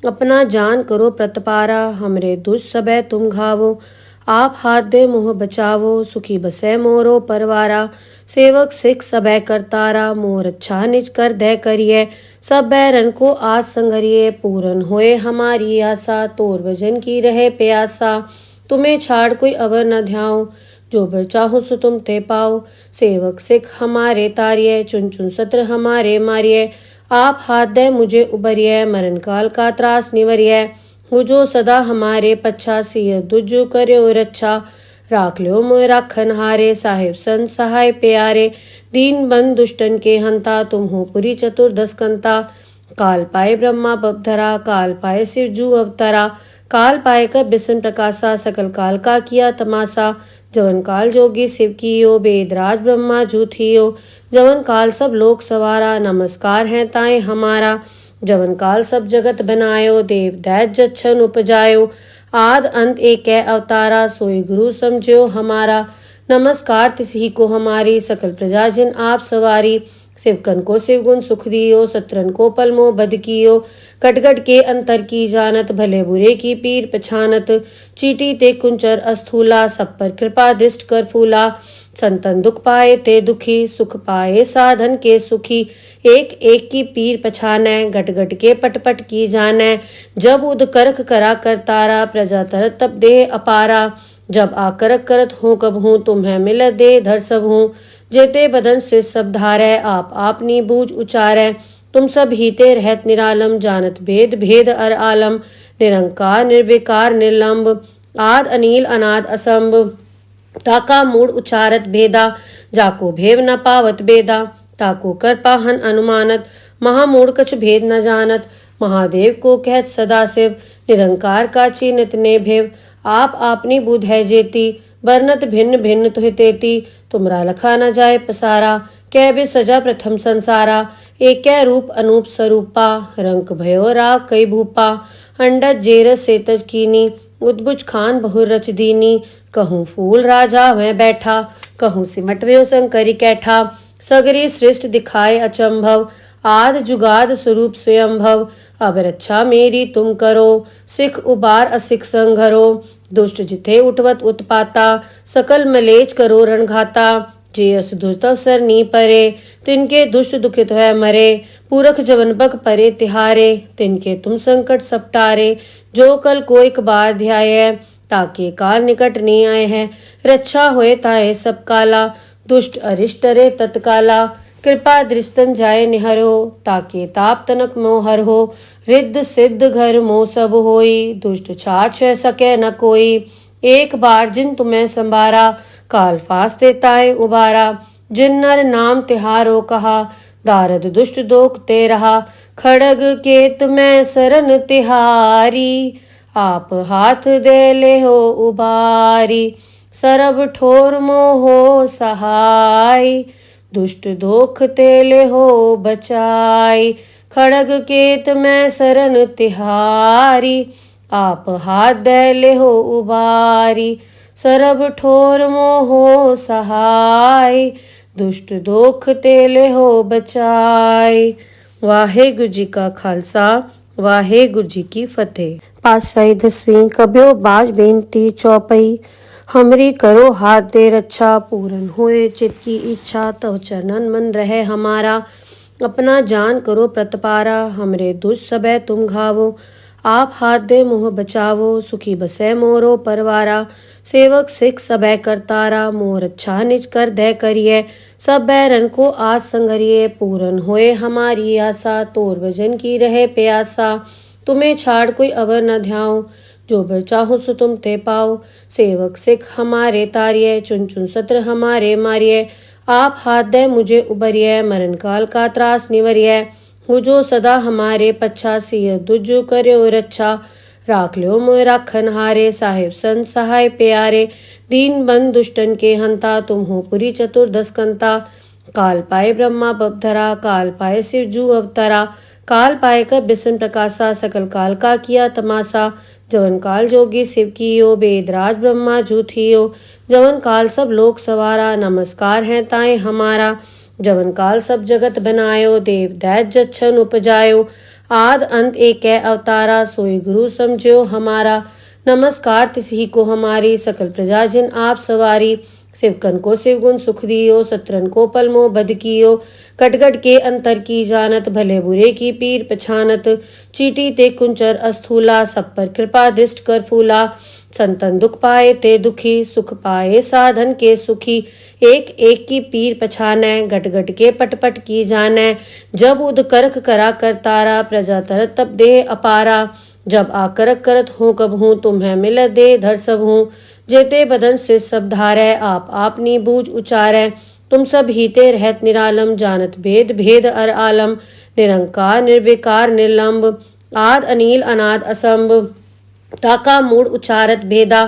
अपना जान करो प्रतपारा। हमरे दुष्ट सबे तुम घावो आप हाथ दे मुँह बचावो। सुखी बसे मोरो परवारा सेवक सिख सबे करतारा। मोर अच्छा निज कर दे करिए सब बैरन को आज संगरिए। पूरन होए हमारी आशा तोर भजन की रहे प्यासा। तुम्हें छाड़ कोई अवर न ध्याओ जो बर चाहो सो तुम ते पाओ। सेवक सिख हमारे तारिये चुन चुन सत्र हमारे मारिये। आप हाथ दे मुझे उबरिये मरण काल का त्रास निवरिये। हो जो सदा हमारे पच्छा सिय दुजो कर्यो रक्षा। राख लो मोय राखन हारे साहिब संत सहाय प्यारे। दीन बंद दुष्टन के हंता तुम हो पुरी चतुर्दश कंता। काल पाए ब्रह्मा बपधरा काल पाए शिव जू अवतरा। काल पाए कर बिसन प्रकाशा सकल काल का किया तमाशा। जवन काल जोगी शिव कियो वेदराज ब्रह्मा जू थियो। जवन काल सब लोक सवारा नमस्कार है ताए हमारा। जवन काल सब जगत बनायो देव दैत जच्छन उपजायो। आद अंत एक अवतारा सोई गुरु समझो हमारा। नमस्कार तिसही को हमारी सकल प्रजा जिन आप सवारी। शिवकन को शिवगुण सुख दियो सत्रन को पलमो बद कियो। कटगट के अंतर की जानत भले बुरे की पीर पछानत। चीटी ते कुंचर अस्थूला सब पर कृपा दृष्ट कर फूला। संतन दुख पाए ते दुखी सुख पाए साधन के सुखी। एक एक की पीर पछाने गट गट के पट पट की जाने। जब उद करख करा कर तारा प्रजा तरत तब देह अपारा। जब आकरक करत हूँ कब हूँ तुम्हें मिल दे धर सब हूँ। जेते बदन से सब धारै आप आपनी बूझ उचारै। तुम सब हीते रहत निरालम जानत भेद भेद अर आलम। निरंकार निर्विकार निर्लंब आद अनील अनाद असंभ। ताका मूड उचारत भेदा जाको भेव न पावत बेदा। ताको कर पाहन अनुमानत महामूड कछ भेद न जानत। महादेव को कहत सदा शिव निरंकार का चीनित ने भेव। आप आपनी बुध है जेती बरनत भिन्न भिन्न तुहि तेती। तुमरा लखा न जाए पसारा कै बे सजा प्रथम संसारा। एक रूप अनूप स्वरूपा रंक भयो राव कई भूपा। अंडज जेरस सेतज कीनी उद्भुज खान बहुर रच दीनी। कहूँ फूल राजा वह बैठा कहूँ सिमट व्यो शंकरी कैठा। सगरी सृष्ट दिखाए अचंभव आद जुगाद स्वरूप स्वयंभव। अब रक्षा मेरी तुम करो सिख उबार असिख संघरो। दुष्ट जिथे उठवत उत्पाता सकल मलेच करो रणघाता। जे अस दुष्ट अवसर नी परे तिनके दुष्ट दुखित है मरे। पूरख जवन बक परे तिहारे तिनके तुम संकट सपटारे। जो कल को एक बार ध्याय ताके काल निकट नहीं आए हैं रक्षा होए ताए सब काला। दुष्ट अरिष्ट रे तत्काला कृपा दृष्टन जाए निहरो। ताके ताप तनक मोहर हो रिद्ध सिद्ध घर मोह सब होई। दुष्ट छाछ सके न कोई एक बार जिन तुम्हें संभारा। काल फांस देताए उबारा जिन नर नाम तिहारो कहा, दारद दुष्ट दोख ते रहा। खड़ग केत में सरन तिहारी, आप हाथ दे ले हो उबारी। सरब ठोर मोहो सहाय, दुष्ट दोख ते ले हो बचाई। खड़ग केत में सरन तिहारी, आप हाथ दे ले हो उबारी। सरब ठोर मोहो सहाय, दुष्ट दोख ते ले हो बचाई। वाहेगुरु जी का खालसा, वाहेगुरु जी की फतेह। पातशाही दसवीं कबियो बाज बेनती चौपई। हमरी करो हाथ दे रक्षा, पूरन होए चित की इच्छा। तव चरणन मन रहे हमारा, अपना जान करो प्रतपारा। हमरे दुष्ट सबे तुम घावो, आप हाथ दे मोह बचावो। सुखी बसे मोरो परवारा, सेवक सिख सबे करतारा। मोर अच्छा निज कर दे करिए, सब बैरन को आज संगरिए। पूरन होए हमारी आशा, तोर भजन की रहे प्यासा। तुम्हें छाड़ कोई अवर न ध्याओ, जो बर चाहो सो तुम ते पाओ। सेवक सिख हमारे तारिये, चुन चुन सत्र हमारे मारिये। आप हाथ दे मुझे उबरिये, मरण काल का त्रास निवरिये। हो जो सदा हमारे पच्छा, सिय दुजु कर्यो रक्षा। राख ल्यो मोय राखन हारे, साहिब संत सहाय प्यारे। दीन बंद दुष्टन के हंता, तुम हो पुरी चतुर्दश कंता। काल पाए ब्रह्मा बपधरा, काल पाए शिव जू अवतरा। काल पाए कर बिसन प्रकाशा, सकल काल का किया तमाशा। जवन काल जोगी शिव कियो, बेदराज ब्रह्मा जू थियो। जवन काल सब लोक सवारा, नमस्कार है ताए हमारा। जवन काल सब जगत बनायो, देव दैत जच्छन उपजायो। आद अंत एक अवतारा, सोई गुरु समझो हमारा। नमस्कार तिसही को हमारी, सकल प्रजा जिन आप सवारी। शिवकन को शिव गुण सुख दियो, सत्रन को पल मोह बद कियो। कटगट के अंतर की जानत, भले बुरे की पीर पछानत। चीटी ते कुंचर अस्थूला, सब पर कृपा दृष्ट कर फूला। संतन दुख पाए ते दुखी, सुख पाए साधन के सुखी। एक एक की पीर पछानै, घट घट के पट पट की जानै। जब उद करख करा कर तारा, प्रजा तरत तब देह अपारा। जब आकरक करत हूँ कब हूँ, तुम्हें मिल दे धर सब हूँ। जेते बदन से सब धारै, आप आपनी बूझ उचारै। तुम सब हीते रहत निरालम, जानत भेद भेद अर आलम। निरंकार निर्विकार निर्लंब, आद अनील अनाद असंभ। ताका मूड उचारत भेदा,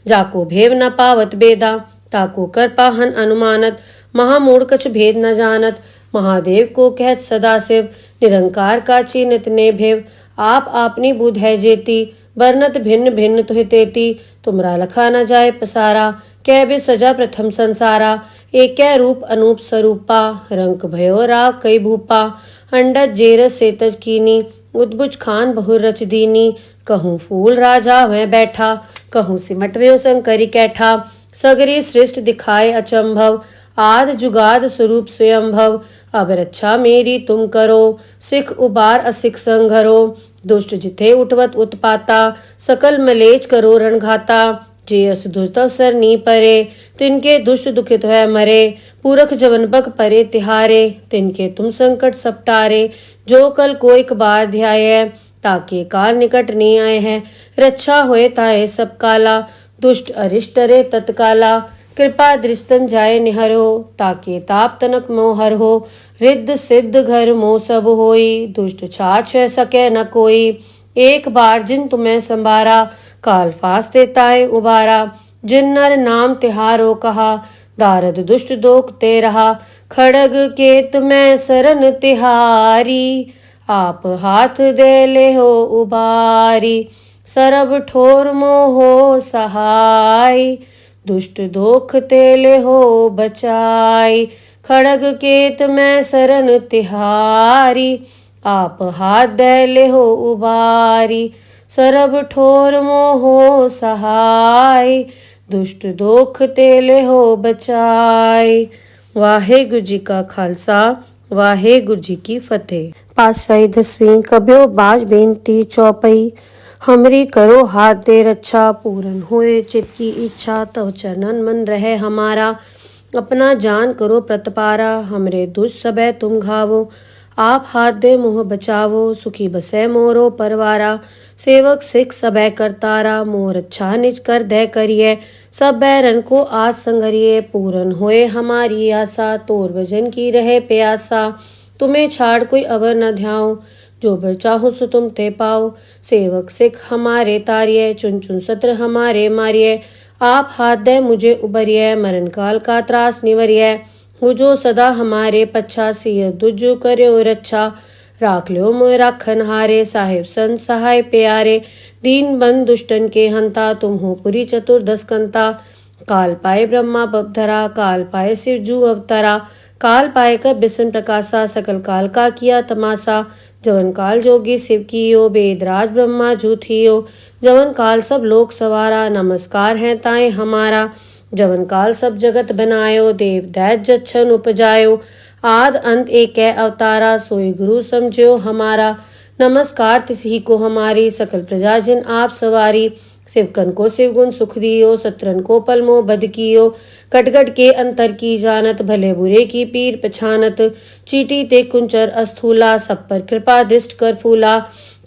जाको भेव न पावत बेदा। ताको कर पाहन अनुमानत, महामूढ़ कछ भेद न जानत। महादेव को कहत सदा शिव, निरंकार का चीनित ने भेव। आप आपनी बुध है जेती, बरनत भिन्न भिन्न तुहि तेती। तुमरा लखा न जाए पसारा, कै बे सजा प्रथम संसारा। एक रूप अनूप स्वरूपा, रंक भयो राव कई भूपा। अंडज जेरस सेतज कीनी, उद्भुज खान बहुर रच दीनी। कहूँ फूल राजा वह बैठा, कहूँ सिमट व्यो शंकरी कैठा। सगरी सृष्ट दिखाए अचंभव, आद जुगाद स्वरूप स्वयंभव। अब रक्षा मेरी तुम करो, सिख उबार असिख संघरो। दुष्ट जिथे उठवत उत्पाता, सकल मलेच करो रणघाता। जे अस दुष्ट अवसर नी परे, तिनके दुष्ट दुखित है मरे। पूरख जवन बग परे तिहारे, तिनके तुम संकट सपटारे। जो कल कोई बार ध्याय, ताके काल निकट नहीं आए हैं। रक्षा होए ताए सब काला, दुष्ट अरिष्ट रे तत्काला। कृपा दृष्टन जाए निहरो, ताके ताप तनक मोहर हो। रिद्ध सिद्ध घर मोह सब होई, दुष्ट छाछ सके न कोई। एक बार जिन तुम्हें संभारा, काल फास देताए उबारा। जिन नर नाम तिहारो कहा, दारद दुष्ट दोख ते रहा। खड़ग केत में सरन तिहारी, आप हाथ दे ले हो उबारी। सरब ठोर मोहो सहाय, दुष्ट दोख ते ले हो बचाई। खड़ग केत में सरन तिहारी, आप हाथ दे ले हो उबारी। सरब ठोर मोहो सहाय, दुष्ट दोख ते ले हो बचाई। वाहेगुरु जी का खालसा, वाहेगुरु जी की फतेह। पातशाही दसवीं कबियो बाज बेनती चौपई। हमरी करो हाथ दे रक्षा, पूरन होए चित की इच्छा। तव चरणन मन रहे हमारा, अपना जान करो प्रतपारा। हमरे दुष्ट सबे तुम घावो, आप हाथ दे मुँह बचावो, सुखी बसै मोरो परवारा। सेवक सिख सबै करतारा, मोर अच्छा निज कर दे करिए। सब बैरन को आज संगरिए, पूरन होए हमारी आशा। तोर भजन की रहे प्यासा, तुम्हें छाड़ कोई अवर न ध्याओ। जो बर चाहो सो तुम ते पाओ। सेवक सिख हमारे तारिये, चुन चुन सत्र हमारे मारिये। आप हाथ दे मुझे उबरिये, मरण काल का त्रास निवरिये। हो जो सदा हमारे पच्छा, सिय दुजो कर्यो रच्छा। राख लो मोय राखन हारे, साहिब संत सहाय प्यारे। दीन बंद दुष्टन के हंता, तुम हो पुरी चतुर्दश कंता। काल पाए ब्रह्मा बपधरा, काल पाए शिव जू अवतरा। काल पाए कर बिसन प्रकाशा, सकल काल का किया तमाशा। जवन काल जोगी शिव कियो, वेदराज ब्रह्मा जू थियो। जवन काल सब लोक सवारा, नमस्कार है ताए हमारा। जवन काल सब जगत बनायो, देव दैत जच्छन उपजायो। आद अंत एक अवतारा, सोई गुरु समझो हमारा। नमस्कार तिसही को हमारी, सकल प्रजा जिन आप सवारी। शिवकन को शिव गुण सुख दियो, सत्रन को पलमो बद कियो। कटगट के अंतर की जानत, भले बुरे की पीर पछानत। चीटी ते कुंचर अस्थूला, सब पर कृपा दृष्ट कर फूला।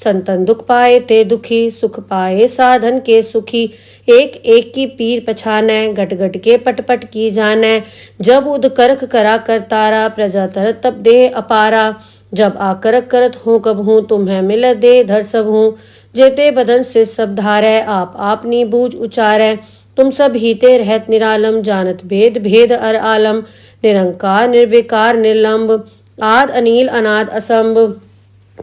संतन दुख पाए ते दुखी, सुख पाए साधन के सुखी। एक एक की पीर पछानै, गट गट के पट पट की जानै। जब उद करख करा करतारा, प्रजा तरत तब देह अपारा। जब आकरक करत हूँ कब हूँ, तुम्हें मिल दे धर सब हूँ। जेते बदन से सब धारै, आप आपनी बूझ उचारै। तुम सब हीते रहत निरालम, जानत भेद भेद अर आलम। निरंकार निर्विकार निर्लंब, आद अनील अनाद असंभ।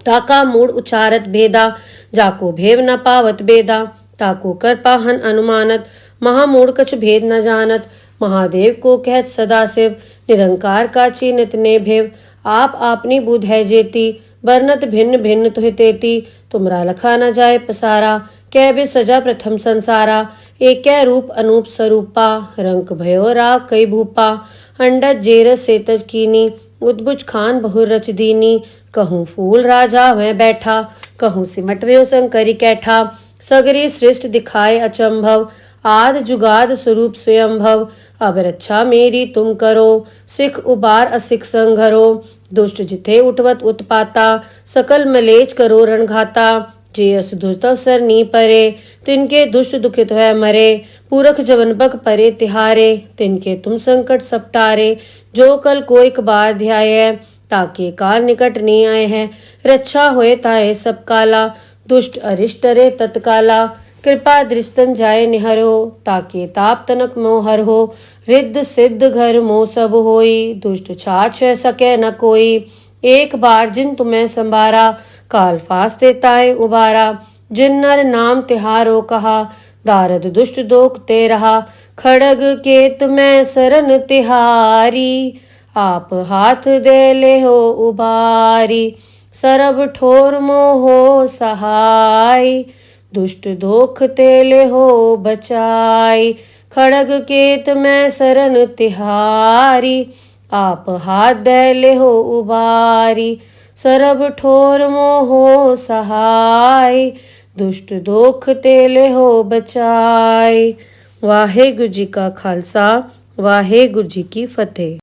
ताका मूड उचारत भेदा, जाको भेव न पावत बेदा। ताको कर पाहन अनुमानत, महामूढ़ कछ भेद न जानत। महादेव को कहत सदा शिव, निरंकार का चीनत ने भेव। आप आपनी बुध है जेती, बरनत भिन्न भिन्न तुहि तेती। तुमरा लखा न जाए पसारा, कै बे सजा प्रथम संसारा। एक रूप अनूप स्वरूपा, रंक भयो राव कई भूपा। अंडज जेरस सेतज कीनी, उद्भुज खान बहुर रच दीनी। कहूँ फूल राजा वह बैठा, कहूँ सिमट व्यो शंकरी कैठा। सगरी सृष्ट दिखाए अचंभव, आद जुगाद स्वरूप स्वयंभव। अब रक्षा मेरी तुम करो, सिख उबार असिख संघरो। दुष्ट जिथे उठवत उत्पाता, सकल मलेच करो रणघाता। जे अस दुष्ट अवसर नी परे, तिनके दुष्ट दुखित है मरे। पूरख जवन बक परे तिहारे, तिनके तुम संकट सपटारे। जो कल को एक बार ध्याय, ताके काल निकट नहीं आए हैं। रक्षा होए ताए सब काला, दुष्ट अरिष्ट रे तत्काला। कृपा दृष्टन जाए निहरो, ताके ताप तनक मोहर हो। रिद्ध सिद्ध घर मोह सब होई, दुष्ट छाछ सके न कोई। एक बार जिन तुम्हें संभारा, काल फांस देताए उबारा। जिन नर नाम तिहारो कहा, दारद दुष्ट दोख ते रहा। खड़ग केत में सरन तिहारी, आप हाथ दे ले हो उबारी। सरब ठोर मोहो सहाय, दुष्ट दोख तेले हो बचाई। खड़ग केत में सरन तिहारी, आप हाथ दे ले हो उबारी। सरब ठोर मोहो सहाय, दुष्ट दोख तेले हो बचाई। वाहेगुरु जी का खालसा, वाहेगुरु जी की फतेह।